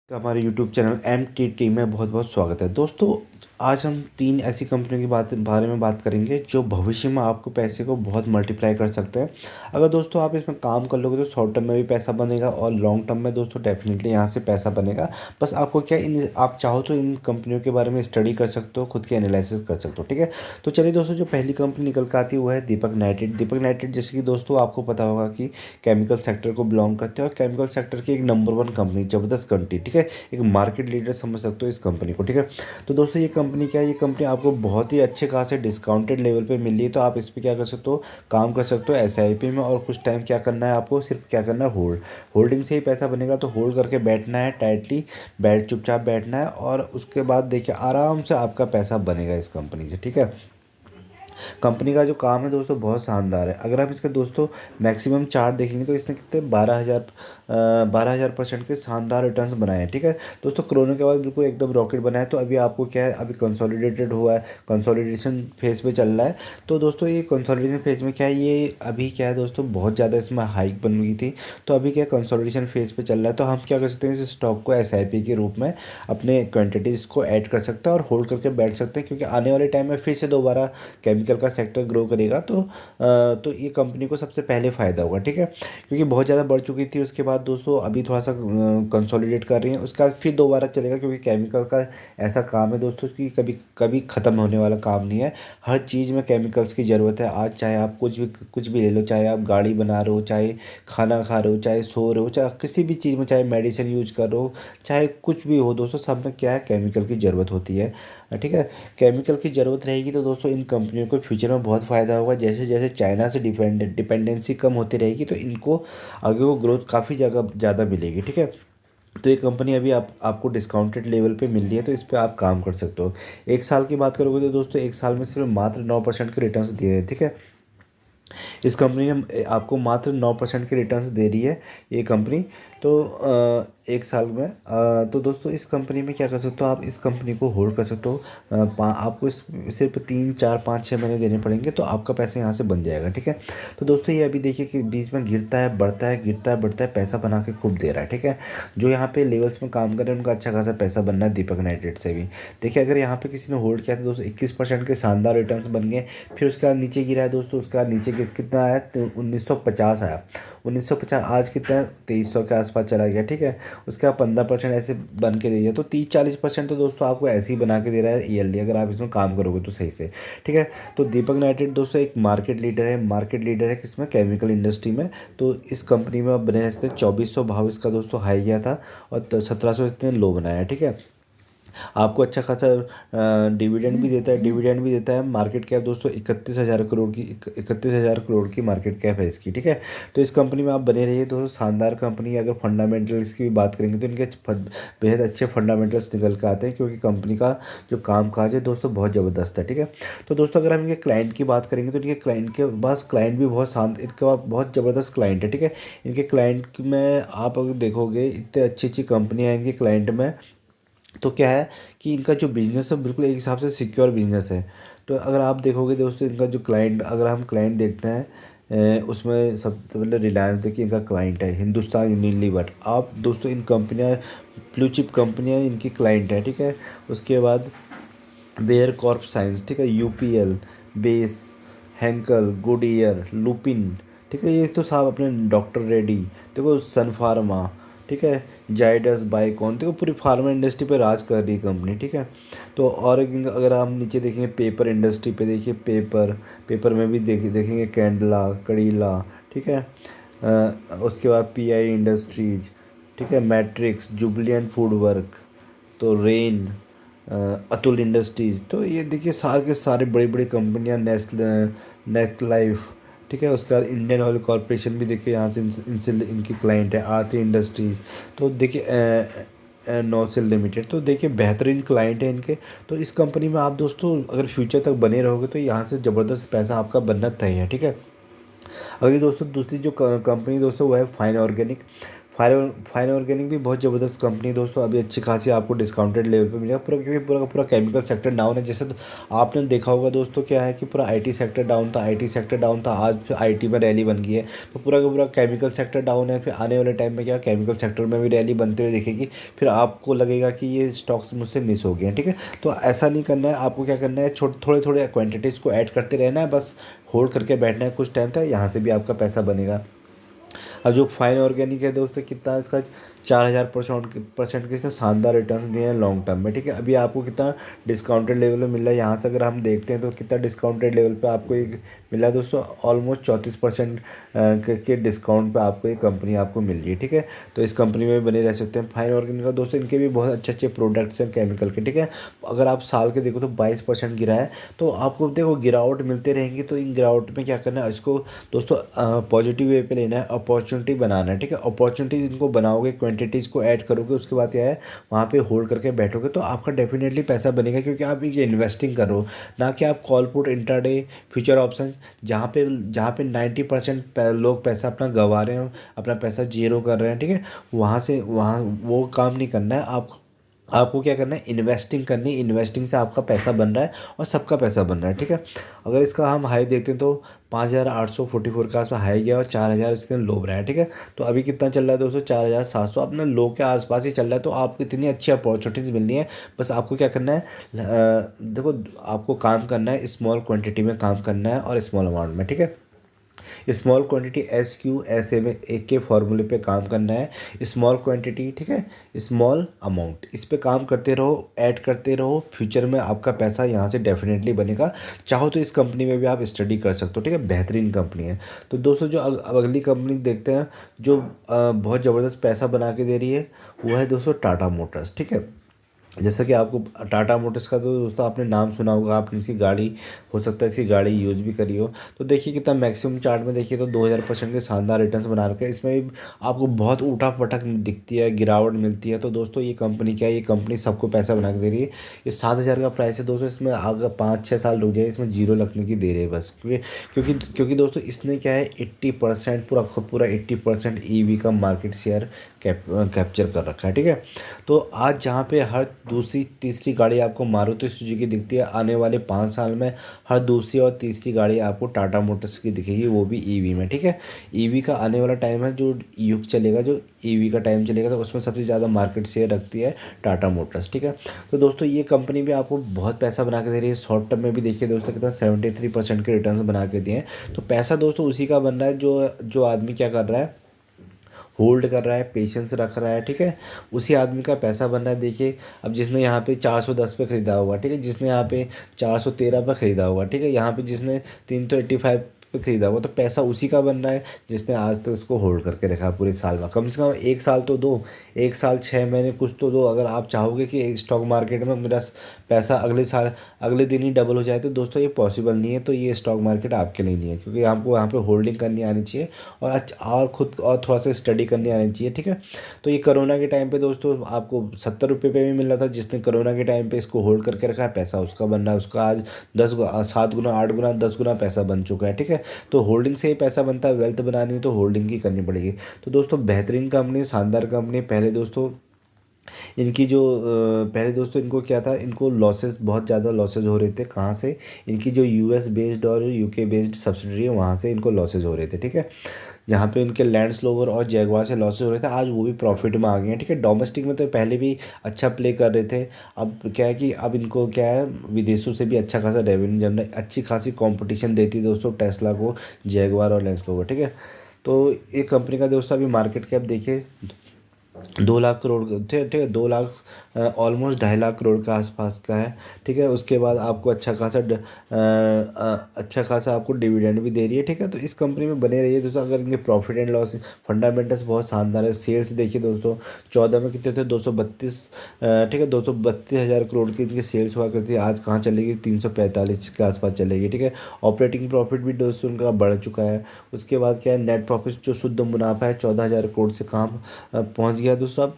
का हमारे YouTube channel MTT में बहुत बहुत स्वागत है दोस्तों। आज हम 3 ऐसी कंपनियों की बारे में बात करेंगे जो भविष्य में आपको पैसे को बहुत मल्टीप्लाई कर सकते हैं। अगर दोस्तों आप इसमें काम कर लोगे तो शॉर्ट टर्म में भी पैसा बनेगा और लॉन्ग टर्म में दोस्तों डेफिनेटली यहाँ से पैसा बनेगा। बस आपको क्या इन आप चाहो तो इन कंपनियों के बारे में स्टडी कर सकते हो, खुद की एनालिसिस कर सकते हो। ठीक है, तो चलिए दोस्तों, जो पहली कंपनी निकल कर आती है वो है दीपक नाइट्रेट। दीपक नाइट्रेट जैसे कि दोस्तों आपको पता होगा कि केमिकल सेक्टर को बिलोंग करते हैं और केमिकल सेक्टर की एक नंबर 1 कंपनी, ज़बरदस्त कंपनी। ठीक है, एक मार्केट लीडर समझ सकते हो इस कंपनी को। ठीक है, तो दोस्तों ये कंपनी क्या है, ये कंपनी आपको बहुत ही अच्छे खासे डिस्काउंटेड लेवल पे मिल रही है। तो आप इस पर क्या कर सकते हो, काम कर सकते हो एसआईपी में। और कुछ टाइम क्या करना है आपको, सिर्फ क्या करना है, होल्डिंग से ही पैसा बनेगा। तो होल्ड करके बैठना है, टाइटली चुपचाप बैठना है और उसके बाद देखिए आराम से आपका पैसा बनेगा इस कंपनी से। ठीक है, कंपनी का जो काम है दोस्तों बहुत शानदार है। अगर हम इसके दोस्तों मैक्सिमम चार्ट देखेंगे तो इसने कितने 12,000% के शानदार रिटर्न्स बनाए हैं। ठीक है दोस्तों, कोरोना के बाद बिल्कुल एकदम रॉकेट बना है। तो अभी आपको क्या है, अभी कंसोलिडेटेड हुआ है, कंसोलिडेशन फेज पे चल रहा है। तो दोस्तों ये कंसोलिडेशन फेज में क्या है, ये अभी क्या है दोस्तों, बहुत ज़्यादा इसमें हाइक बन गई थी। तो अभी क्या कंसोलिडेशन फेज पे चल रहा है। तो हम क्या कर सकते हैं, इस स्टॉक को एसआईपी के रूप में अपने क्वांटिटीज़ को ऐड कर सकते हैं और होल्ड करके बैठ सकते हैं, क्योंकि आने वाले टाइम में फिर से दोबारा केमिकल का सेक्टर ग्रो करेगा। तो ये कंपनी को सबसे पहले फ़ायदा होगा। ठीक है, क्योंकि बहुत ज़्यादा बढ़ चुकी थी, उसके बाद दोस्तों अभी थोड़ा सा कंसोलिडेट कर रही है, उसके बाद फिर दोबारा चलेगा। क्योंकि केमिकल का ऐसा काम है दोस्तों कि कभी कभी ख़त्म होने वाला काम नहीं है। हर चीज़ में केमिकल्स की ज़रूरत है। आज चाहे आप कुछ भी ले लो, चाहे आप गाड़ी बना रहे हो, चाहे खाना खा रहे हो, चाहे सो रहे हो, चाहे किसी भी चीज़ में, चाहे मेडिसिन यूज कर रहे हो, चाहे कुछ भी हो दोस्तों, सब में क्या है, केमिकल की ज़रूरत होती है। ठीक है, केमिकल की ज़रूरत रहेगी तो दोस्तों इन कंपनियों को फ्यूचर में बहुत फ़ायदा होगा। जैसे जैसे चाइना से डिपेंडेंसी कम होती रहेगी तो इनको आगे वो ग्रोथ काफ़ी जगह ज़्यादा मिलेगी। ठीक है, तो ये कंपनी अभी आपको डिस्काउंटेड लेवल पे मिल रही है, तो इस पे आप काम कर सकते हो। एक साल की बात करोगे तो दोस्तों एक साल में सिर्फ मात्र 9% के रिटर्न्स दिए हैं। ठीक है, इस कंपनी ने आपको मात्र 9% के रिटर्न्स दे रही है ये कंपनी। तो एक साल में तो दोस्तों इस कंपनी में क्या कर सकते हो, आप इस कंपनी को होल्ड कर सकते हो। आपको इस सिर्फ 3 4 5 6 महीने देने पड़ेंगे तो आपका पैसा यहाँ से बन जाएगा। ठीक है, तो दोस्तों ये अभी देखिए कि बीच में गिरता है, बढ़ता है, गिरता है, बढ़ता है, पैसा बना के खूब दे रहा है। ठीक है, जो यहाँ पे लेवल्स में काम कर रहे हैं उनका अच्छा खासा पैसा बनना है दीपक नाइट्रेट से भी। देखिए अगर यहाँ पे किसी ने होल्ड किया तो दोस्तों 21% के शानदार रिटर्न्स बन गए। फिर उसके बाद नीचे गिरा है दोस्तों, उसका नीचे कितना आया, तो 1950 आया। 1950 आज कितना है, 2300 के आसपास चला गया। ठीक है, उसके बाद 15% ऐसे बन के दे दिया। तो 30 40% तो दोस्तों आपको ऐसे ही बना के दे रहा है ईयरली, अगर आप इसमें काम करोगे तो सही से। ठीक है, तो दीपक नाइट्रेट दोस्तों एक मार्केट लीडर है किसमें, केमिकल इंडस्ट्री में। तो इस कंपनी में आप बने रह सकते हैं। 2400 भाव इसका दोस्तों हाई गया था और 1700 इतने लो बनाया है। ठीक है, आपको अच्छा खासा डिविडेंड भी देता है। मार्केट कैप दोस्तों 31,000 की मार्केट कैप है इसकी। ठीक है, तो इस कंपनी में आप बने रहिए दोस्तों, शानदार कंपनी है। अगर फंडामेंटल्स की भी बात करेंगे तो इनके बेहद अच्छे फंडामेंटल्स निकल के आते हैं, क्योंकि कंपनी का जो काम काज है दोस्तों बहुत ज़बरदस्त है। ठीक है, तो दोस्तों अगर हम इनके क्लाइंट की बात करेंगे तो इनके क्लाइंट के पास क्लाइंट भी बहुत शांत, इनके पास बहुत ज़बरदस्त क्लाइंट है। ठीक है, इनके क्लाइंट में आप अगर देखोगे इतने अच्छी अच्छी कंपनियाँ हैं इनके क्लाइंट में। तो क्या है कि इनका जो बिज़नेस है बिल्कुल एक हिसाब से सिक्योर बिज़नेस है। तो अगर आप देखोगे दोस्तों इनका जो क्लाइंट, अगर हम क्लाइंट देखते हैं उसमें सबसे पहले रिलायंस देखिए इनका क्लाइंट है, हिंदुस्तान यूनिलीवर। आप दोस्तों इन कंपनियां, ब्लू चिप कंपनियां इनकी क्लाइंट है। ठीक है, उसके बाद बेयर कॉर्प साइंस, ठीक है, UPL, base, Henkel, Goodyear, Lupin. ठीक है, ये तो साहब अपने डॉक्टर रेडी, देखो सन फार्मा, ठीक है, जाइडस, बाइकॉन, देखो पूरी फार्मा इंडस्ट्री पे राज कर रही है कंपनी। ठीक है, तो और अगर हम नीचे देखेंगे पेपर इंडस्ट्री पे, देखिए पेपर में भी देखेंगे कैंडला, कड़ीला। ठीक है, उसके बाद पीआई इंडस्ट्रीज, ठीक है, मैट्रिक्स, जुबलियन फूड वर्क, तो रेन, अतुल इंडस्ट्रीज़। तो ये देखिए सारे के सारे बड़ी बड़ी कंपनियां, नेस्ट लाइफ। ठीक है, उसके बाद इंडियन ऑयल कॉरपोरेशन भी देखिए यहाँ से इनसे इनकी क्लाइंट है, आरती इंडस्ट्रीज़। तो देखिए नौसेल लिमिटेड। तो देखिए बेहतरीन क्लाइंट है इनके। तो इस कंपनी में आप दोस्तों अगर फ्यूचर तक बने रहोगे तो यहाँ से ज़बरदस्त पैसा आपका बनना तय है। ठीक है, अगली दोस्तों दूसरी जो कंपनी दोस्तों वो है फाइन ऑर्गेनिक। फाइन ऑर्गेनिक भी बहुत ज़बरदस्त कंपनी है दोस्तों, अभी अच्छी खासी आपको डिस्काउंटेड लेवल पे मिलेगा पूरा, क्योंकि पूरा का पूरा केमिकल सेक्टर डाउन है। जैसे तो आपने देखा होगा दोस्तों क्या है कि पूरा आईटी सेक्टर डाउन था, आईटी सेक्टर डाउन था, आज फिर आईटी में रैली बन गई है। तो पूरा का पूरा केमिकल सेक्टर डाउन है, फिर आने वाले टाइम में क्या केमिकल सेक्टर में भी रैली बनते हुए दिखेगी। फिर आपको लगेगा कि ये स्टॉक्स मुझसे मिस हो गए हैं, ठीक है। तो ऐसा नहीं करना है, आपको क्या करना है, थोड़े थोड़े क्वान्टिटीज़ को ऐड करते रहना है, बस होल्ड करके बैठना है कुछ टाइम तक, यहाँ से भी आपका पैसा बनेगा। अब जो फाइन ऑर्गेनिक है दोस्तों, कितना है इसका, 4000% के इसने शानदार रिटर्न्स दिए हैं लॉन्ग टर्म में, ठीक है। अभी आपको कितना डिस्काउंटेड लेवल में मिल रहा है, यहाँ से अगर हम देखते हैं तो कितना डिस्काउंटेड लेवल पे आपको एक मिला है दोस्तों, ऑलमोस्ट 34% के डिस्काउंट पे आपको ये कंपनी आपको मिल रही है, ठीक है। तो इस कंपनी में बने रह सकते हैं। फाइन ऑर्गेनिक का दोस्तों, इनके भी बहुत अच्छे अच्छे प्रोडक्ट्स हैं केमिकल के, ठीक है। अगर आप साल के देखो तो 22% गिरा है, तो आपको देखो गिरावट मिलते रहेंगी, तो इन गिरावट में क्या करना है, इसको दोस्तों पॉजिटिव वे पे लेना है, अपॉर्चुनिटी बनाना है, ठीक है। अपॉर्चुनिटी इनको बनाओगे, क्वांटिटीज़ को ऐड करोगे, उसके बाद क्या है, वहाँ पे होल्ड करके बैठोगे तो आपका डेफिनेटली पैसा बनेगा, क्योंकि आप ये इन्वेस्टिंग कर रहे हो, ना कि आप call put, intraday, future option, जहाँ पे 90% लोग पैसा अपना गंवा रहे हैं, अपना पैसा जीरो कर रहे हैं, ठीक है। वहाँ वो काम नहीं करना है। आपको क्या करना है, इन्वेस्टिंग करनी है, इन्वेस्टिंग से आपका पैसा बन रहा है और सबका पैसा बन रहा है, ठीक है। अगर इसका हम हाई देखते हैं तो 5844 के आसपास हाई गया और 4000 इसके लो रहा है, ठीक है। तो अभी कितना चल रहा है दोस्तों, 4700, अपना लो के आसपास ही चल रहा है। तो आपको इतनी अच्छी अपॉर्चुनिटीज़ मिलनी है, बस आपको क्या करना है, देखो, आपको काम करना है, स्मॉल क्वांटिटी में काम करना है और स्मॉल अमाउंट में, ठीक है। स्मॉल क्वांटिटी SQSA में एक के फॉर्मूले पे काम करना है, स्मॉल क्वांटिटी, ठीक है, स्मॉल अमाउंट, इस पे काम करते रहो, ऐड करते रहो, फ्यूचर में आपका पैसा यहाँ से डेफिनेटली बनेगा। चाहो तो इस कंपनी में भी आप स्टडी कर सकते हो, ठीक है, बेहतरीन कंपनी है। तो दोस्तों जो अगली कंपनी देखते हैं जो बहुत ज़बरदस्त पैसा बना के दे रही है, वो है दोस्तों टाटा मोटर्स, ठीक है। जैसा कि आपको टाटा मोटर्स का तो दोस्तों आपने नाम सुना होगा, आपने इसकी गाड़ी, हो सकता है इसकी गाड़ी यूज़ भी करी हो। तो देखिए कितना मैक्सिमम चार्ट में देखिए तो 2000% के शानदार रिटर्न्स बना रखे हैं। इसमें भी आपको बहुत उठा पटक दिखती है, गिरावट मिलती है। तो दोस्तों ये कंपनी क्या है, ये कंपनी सबको पैसा बना के दे रही है। ये 7000 का प्राइस है दोस्तों, इसमें अगर 5-6 साल रुक जाए, इसमें जीरो लगने की दे रही है बस, क्योंकि दोस्तों इसने क्या है, 80% पूरा 80% ईवी का मार्केट शेयर कैप्चर कर रखा है, ठीक है। तो आज जहाँ पे हर दूसरी तीसरी गाड़ी आपको मारुति सुजुकी दिखती है, आने वाले 5 साल में हर दूसरी और तीसरी गाड़ी आपको टाटा मोटर्स की दिखेगी, वो भी ईवी में, ठीक है। ईवी का आने वाला टाइम है, जो युग चलेगा, जो ईवी का टाइम चलेगा, तो उसमें सबसे ज़्यादा मार्केट शेयर रखती है टाटा मोटर्स, ठीक है। तो दोस्तों ये कंपनी भी आपको बहुत पैसा बना के दे रही है। शॉर्ट टर्म में भी देखिए दोस्तों कितना 73% के रिटर्न बना के दिए हैं। तो पैसा दोस्तों उसी का बन रहा है जो जो आदमी क्या कर रहा है, होल्ड कर रहा है, पेशेंस रख रहा है, ठीक है, उसी आदमी का पैसा बन रहा है। देखिए अब जिसने यहाँ पे 410 पे ख़रीदा हुआ, ठीक है, जिसने यहाँ पे 413 पे ख़रीदा हुआ, ठीक है, यहाँ पे जिसने 385 पे ख़रीदा हुआ, तो पैसा उसी का बन रहा है जिसने आज तक उसको होल्ड करके रखा पूरे साल में। कम से कम 1 साल तो दो, 1 साल 6 महीने कुछ तो दो। अगर आप चाहोगे कि स्टॉक मार्केट में मेरा पैसा अगले साल अगले दिन ही डबल हो जाए, तो दोस्तों ये पॉसिबल नहीं है। तो ये स्टॉक मार्केट आपके लिए नहीं है, क्योंकि आपको यहाँ पे होल्डिंग करनी आनी चाहिए और और खुद और थोड़ा सा स्टडी करनी आनी चाहिए, ठीक है। तो ये कोरोना के टाइम पे दोस्तों आपको 70 रुपये पे भी मिल रहा था, जिसने कोरोना के टाइम पे इसको होल्ड करके रखा है, पैसा उसका बन रहा है, उसका आज 7 गुना 8 गुना 10 गुना पैसा बन चुका है, ठीक है। तो होल्डिंग से ही पैसा बनता है, वेल्थ बनानी है तो होल्डिंग की करनी पड़ेगी। तो दोस्तों बेहतरीन कंपनी, शानदार कंपनी। पहले दोस्तों इनको क्या था, इनको लॉसेस, बहुत ज़्यादा लॉसेस हो रहे थे। कहाँ से, इनकी जो US बेस्ड और UK बेस्ड सब्सिडरी है, वहाँ से इनको लॉसेस हो रहे थे, ठीक है। जहाँ पे इनके लैंड रोवर और जैगवार से लॉसेस हो रहे थे, आज वो भी प्रॉफिट में आ गए हैं, ठीक है। डोमेस्टिक में तो पहले भी अच्छा प्ले कर रहे थे, अब क्या है कि अब इनको क्या है, विदेशों से भी अच्छा खासा रेवेन्यू जनरेट, अच्छी खासी कंपटीशन देती है दोस्तों टेस्ला को, जैगवार और लैंड रोवर, ठीक है। तो एक कंपनी का दोस्तों अभी मार्केट कैप देखिए 2 लाख करोड़, ठीक है, 2 लाख, ऑलमोस्ट 2.5 लाख करोड़ के आसपास का है, ठीक है। उसके बाद आपको अच्छा खासा आपको डिविडेंड भी दे रही है, ठीक है। तो इस कंपनी में बने रहिए दोस्तों। अगर इनके प्रॉफिट एंड लॉस फंडामेंटल्स बहुत शानदार है। सेल्स देखिए दोस्तों, 14 में कितने थे, 232, ठीक है, 232,000 करोड़ की इनकी सेल्स हुआ करती है, आज कहाँ चलेगी, 345 के आसपास चलेगी, ठीक है। ऑपरेटिंग प्रॉफिट भी दोस्तों उनका बढ़ चुका है। उसके बाद क्या है, नेट प्रॉफिट जो शुद्ध मुनाफा है 14,000 करोड़ से कहाँ पहुँच गया दोस्तों, अब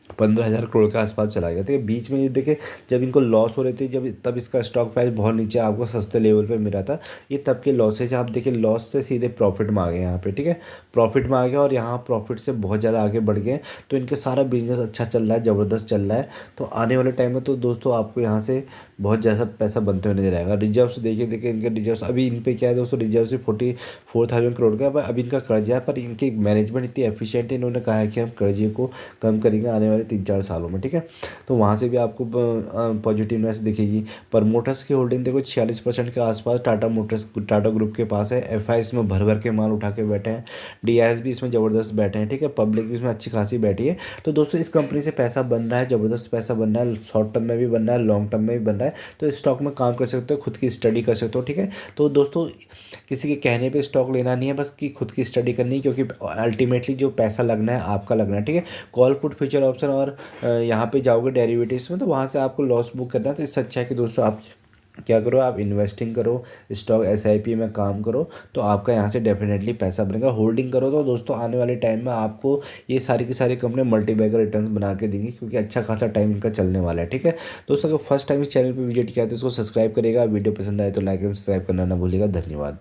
15,000 करोड़ के आसपास चला गया। ठीक है, बीच में ये देखिए जब इनको लॉस हो रही थी, जब तब इसका स्टॉक प्राइस बहुत नीचे आपको सस्ते लेवल पे मिला था। ये तब के लॉसेज, आप देखिए लॉस से सीधे प्रॉफिट में आ गए यहाँ पे। ठीक है, प्रॉफिट में आ गया और यहाँ प्रॉफिट से बहुत ज़्यादा आगे बढ़ गए। तो इनका सारा बिजनेस अच्छा चल रहा है, ज़बरदस्त चल रहा है। तो आने वाले टाइम में तो दोस्तों आपको यहाँ से बहुत ज़्यादा पैसा बनते हुए नजर आएगा। रिजर्व्स देखिए देखिए इनके रिजर्व्स अभी इन पे क्या है दोस्तों, रिजर्व से 44,000 करोड़ का है। पर अभी इनका कर्जा है, पर इनकी मैनेजमेंट इतनी एफिशिएंट है, इन्होंने कहा है कि हम कर्जे को कम करेंगे आने वाले 3-4 सालों में। ठीक है, तो वहाँ से भी आपको पॉजिटिवनेस दिखेगी। प्रमोटर्स की होल्डिंग देखो 46% के आसपास टाटा मोटर्स, टाटा ग्रुप के पास है। एफआई इसमें भर भर के माल उठा के बैठे हैं। डीआईएस भी इसमें ज़बरदस्त बैठे हैं। ठीक है, पब्लिक भी इसमें अच्छी खासी बैठी है। तो दोस्तों इस कंपनी से पैसा बन रहा है, ज़बरदस्त पैसा बन रहा है, शॉर्ट टर्म में भी बन रहा है, लॉन्ग टर्म में भी बन रहा है। तो इस स्टॉक में काम कर सकते हो, खुद की स्टडी कर सकते हो। ठीक है, तो दोस्तों किसी के कहने पे स्टॉक लेना नहीं है, बस कि खुद की स्टडी करनी है, क्योंकि अल्टीमेटली जो पैसा लगना है आपका लगना है। ठीक है, कॉल पुट फ्यूचर ऑप्शन और यहाँ पे जाओगे डेरिवेटिव्स में, तो वहाँ से आपको लॉस बुक करना है। तो इससे अच्छा है कि दोस्तों आप क्या करो, आप इन्वेस्टिंग करो, स्टॉक एसआईपी में काम करो, तो आपका यहाँ से डेफिनेटली पैसा बनेगा। होल्डिंग करो तो दोस्तों आने वाले टाइम में आपको ये सारी की सारी कंपनी मल्टीबैगर रिटर्न्स बना के देंगी, क्योंकि अच्छा खासा टाइम इनका चलने वाला है। ठीक है दोस्तों, अगर फर्स्ट टाइम इस चैनल पर विजिट किया तो इसको सब्सक्राइब करेगा। वीडियो पसंद आए तो लाइक एंड सब्सक्राइब करना ना भूलिएगा। धन्यवाद।